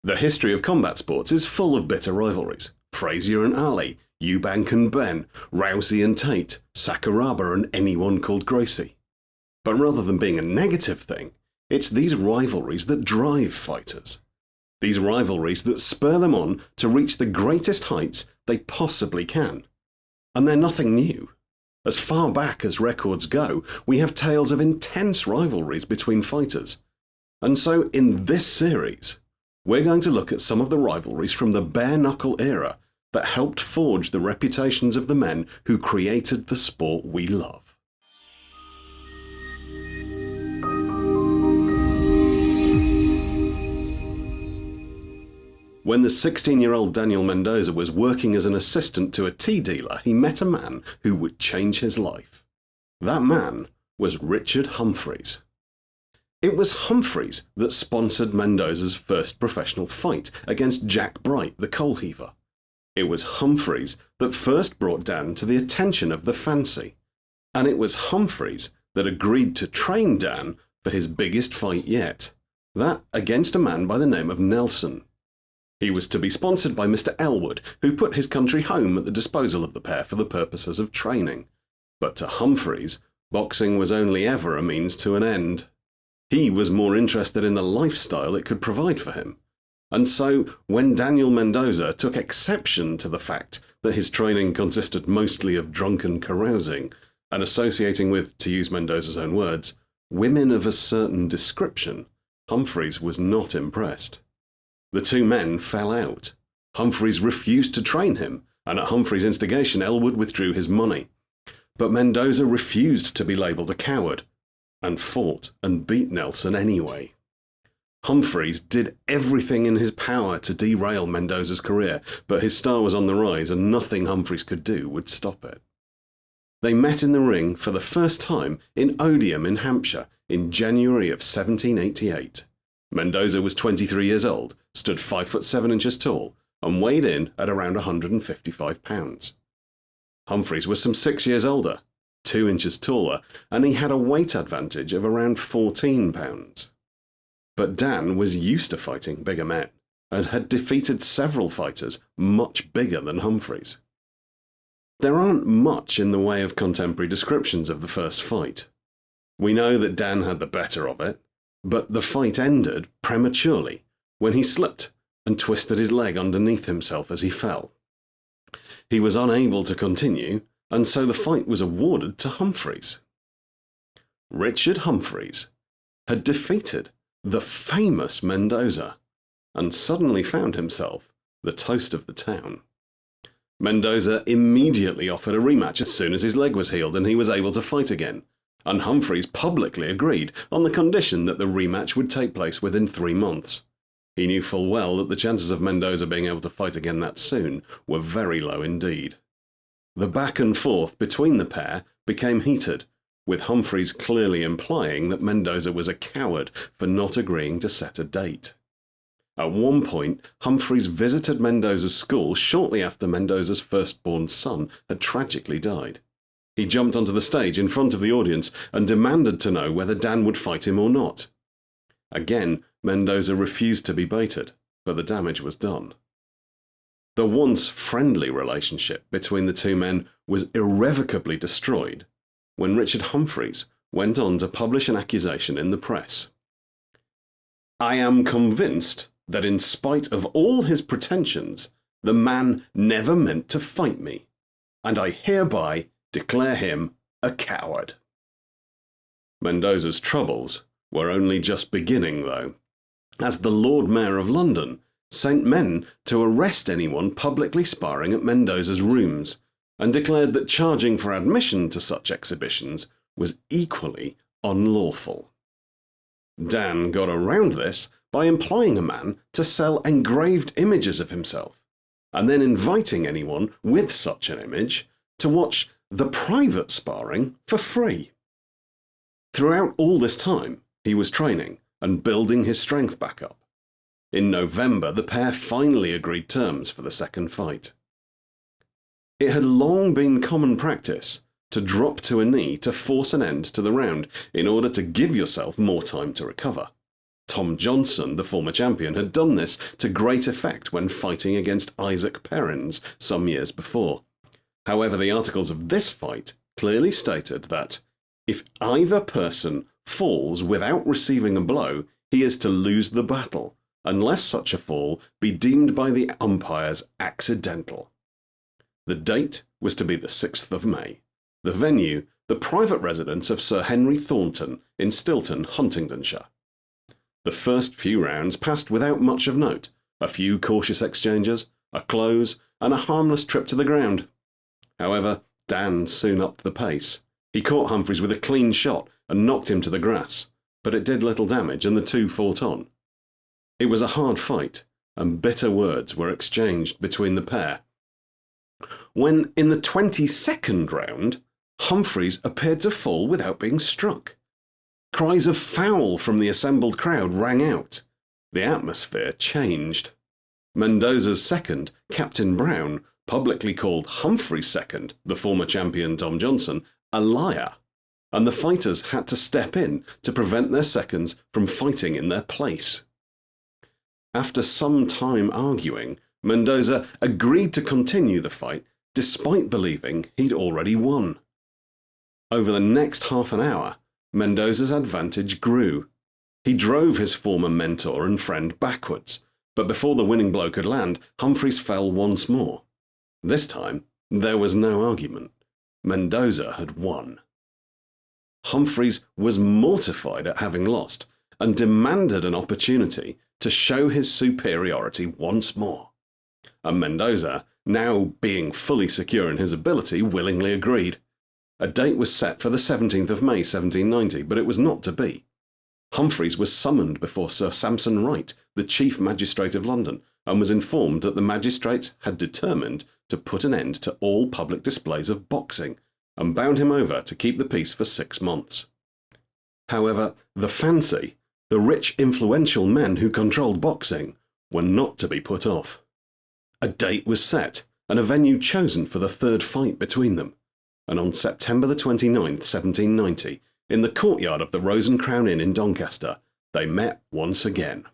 The history of combat sports is full of bitter rivalries. Frazier and Ali, Eubank and Ben, Rousey and Tate, Sakuraba and anyone called Gracie. But rather than being a negative thing, it's these rivalries that drive fighters. These rivalries that spur them on to reach the greatest heights they possibly can. And they're nothing new. As far back as records go, we have tales of intense rivalries between fighters. And so in this series, we're going to look at some of the rivalries from the bare-knuckle era that helped forge the reputations of the men who created the sport we love. When the 16-year-old Daniel Mendoza was working as an assistant to a tea dealer, he met a man who would change his life. That man was Richard Humphries. It was Humphries that sponsored Mendoza's first professional fight against Jack Bright, the coal heaver. It was Humphries that first brought Dan to the attention of the fancy. And it was Humphries that agreed to train Dan for his biggest fight yet, that against a man by the name of Nelson. He was to be sponsored by Mr. Elwood, who put his country home at the disposal of the pair for the purposes of training. But to Humphries, boxing was only ever a means to an end. He was more interested in the lifestyle it could provide for him. And so, when Daniel Mendoza took exception to the fact that his training consisted mostly of drunken carousing and associating with, to use Mendoza's own words, women of a certain description, Humphries was not impressed. The two men fell out. Humphries refused to train him, and at Humphries' instigation, Elwood withdrew his money. But Mendoza refused to be labelled a coward, and fought and beat Nelson anyway. Humphries did everything in his power to derail Mendoza's career, but his star was on the rise, and nothing Humphries could do would stop it. They met in the ring for the first time in Odium in Hampshire in January of 1788. Mendoza was 23 years old, stood 5'7" tall, and weighed in at around 155 pounds. Humphries was some 6 years older, 2 inches taller, and he had a weight advantage of around 14 pounds. But Dan was used to fighting bigger men, and had defeated several fighters much bigger than Humphries. There aren't much in the way of contemporary descriptions of the first fight. We know that Dan had the better of it, but the fight ended prematurely when he slipped and twisted his leg underneath himself as he fell. He was unable to continue, and so the fight was awarded to Humphries. Richard Humphries had defeated the famous Mendoza, and suddenly found himself the toast of the town. Mendoza immediately offered a rematch as soon as his leg was healed and he was able to fight again, and Humphries publicly agreed on the condition that the rematch would take place within 3 months. He knew full well that the chances of Mendoza being able to fight again that soon were very low indeed. The back and forth between the pair became heated, with Humphries clearly implying that Mendoza was a coward for not agreeing to set a date. At one point, Humphries visited Mendoza's school shortly after Mendoza's firstborn son had tragically died. He jumped onto the stage in front of the audience and demanded to know whether Dan would fight him or not. Again, Mendoza refused to be baited, but the damage was done. The once friendly relationship between the two men was irrevocably destroyed when Richard Humphries went on to publish an accusation in the press. "I am convinced that in spite of all his pretensions, the man never meant to fight me, and I hereby declare him a coward." Mendoza's troubles were only just beginning, though, as the Lord Mayor of London sent men to arrest anyone publicly sparring at Mendoza's rooms, and declared that charging for admission to such exhibitions was equally unlawful. Dan got around this by employing a man to sell engraved images of himself, and then inviting anyone with such an image to watch the private sparring for free. Throughout all this time, he was training and building his strength back up. In November, the pair finally agreed terms for the second fight. It had long been common practice to drop to a knee to force an end to the round in order to give yourself more time to recover. Tom Johnson, the former champion, had done this to great effect when fighting against Isaac Perrins some years before. However, the articles of this fight clearly stated that if either person falls without receiving a blow, he is to lose the battle, unless such a fall be deemed by the umpires accidental. The date was to be the 6th of May. The venue, the private residence of Sir Henry Thornton in Stilton, Huntingdonshire. The first few rounds passed without much of note, a few cautious exchanges, a close, and a harmless trip to the ground. However, Dan soon upped the pace. He caught Humphries with a clean shot and knocked him to the grass, but it did little damage and the two fought on. It was a hard fight, and bitter words were exchanged between the pair. When, in the 22nd round, Humphries appeared to fall without being struck. Cries of foul from the assembled crowd rang out. The atmosphere changed. Mendoza's second, Captain Brown, publicly called Humphries' second, the former champion Tom Johnson, a liar, and the fighters had to step in to prevent their seconds from fighting in their place. After some time arguing, Mendoza agreed to continue the fight despite believing he'd already won. Over the next half an hour, Mendoza's advantage grew. He drove his former mentor and friend backwards, but before the winning blow could land, Humphries fell once more. This time, there was no argument. Mendoza had won. Humphries was mortified at having lost and demanded an opportunity to show his superiority once more. And Mendoza, now being fully secure in his ability, willingly agreed. A date was set for the 17th of May 1790, but it was not to be. Humphries was summoned before Sir Sampson Wright, the Chief Magistrate of London, and was informed that the magistrates had determined to put an end to all public displays of boxing, and bound him over to keep the peace for 6 months. However, the fancy, the rich influential men who controlled boxing, were not to be put off. A date was set, and a venue chosen for the third fight between them, and on September the 29th, 1790, in the courtyard of the Rose and Crown Inn in Doncaster, they met once again.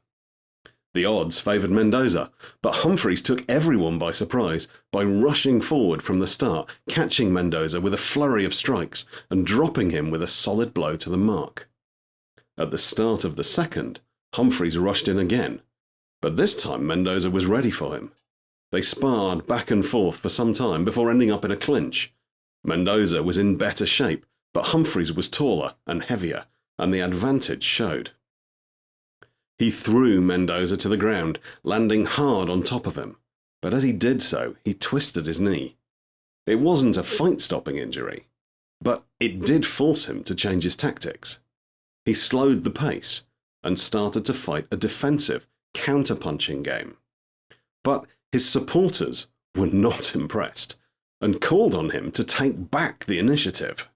The odds favoured Mendoza, but Humphries took everyone by surprise by rushing forward from the start, catching Mendoza with a flurry of strikes and dropping him with a solid blow to the mark. At the start of the second, Humphries rushed in again, but this time Mendoza was ready for him. They sparred back and forth for some time before ending up in a clinch. Mendoza was in better shape, but Humphries was taller and heavier, and the advantage showed. He threw Mendoza to the ground, landing hard on top of him, but as he did so, he twisted his knee. It wasn't a fight-stopping injury, but it did force him to change his tactics. He slowed the pace and started to fight a defensive, counter-punching game. But his supporters were not impressed and called on him to take back the initiative.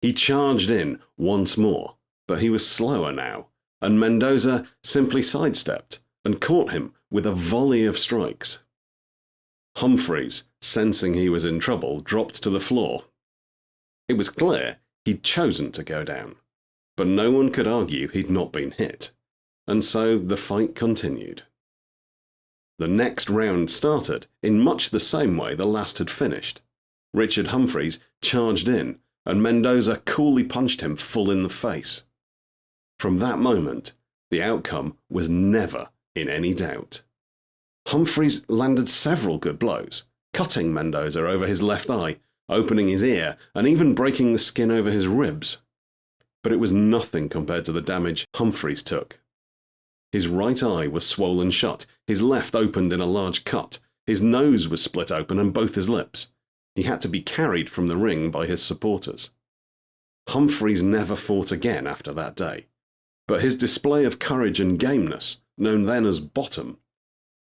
He charged in once more, but he was slower now, and Mendoza simply sidestepped and caught him with a volley of strikes. Humphries, sensing he was in trouble, dropped to the floor. It was clear he'd chosen to go down, but no one could argue he'd not been hit, and so the fight continued. The next round started in much the same way the last had finished. Richard Humphries charged in, and Mendoza coolly punched him full in the face. From that moment, the outcome was never in any doubt. Humphries landed several good blows, cutting Mendoza over his left eye, opening his ear, and even breaking the skin over his ribs. But it was nothing compared to the damage Humphries took. His right eye was swollen shut, his left opened in a large cut, his nose was split open and both his lips. He had to be carried from the ring by his supporters. Humphries never fought again after that day, but his display of courage and gameness, known then as bottom,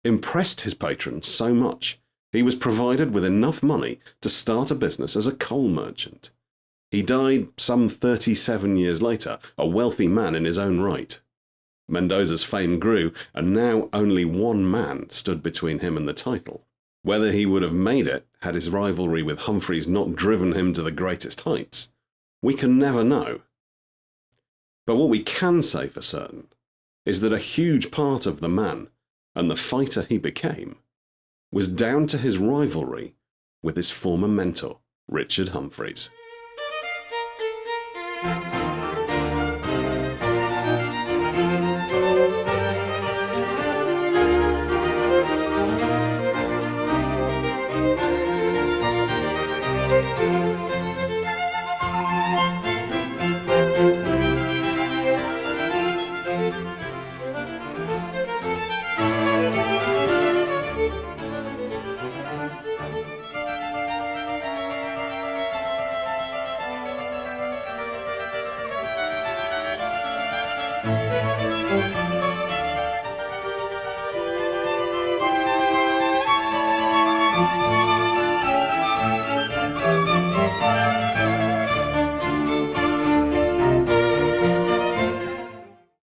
impressed his patrons so much he was provided with enough money to start a business as a coal merchant. He died some 37 years later, a wealthy man in his own right. Mendoza's fame grew, and now only one man stood between him and the title. Whether he would have made it had his rivalry with Humphries not driven him to the greatest heights, we can never know. But what we can say for certain is that a huge part of the man, and the fighter he became, was down to his rivalry with his former mentor, Richard Humphries.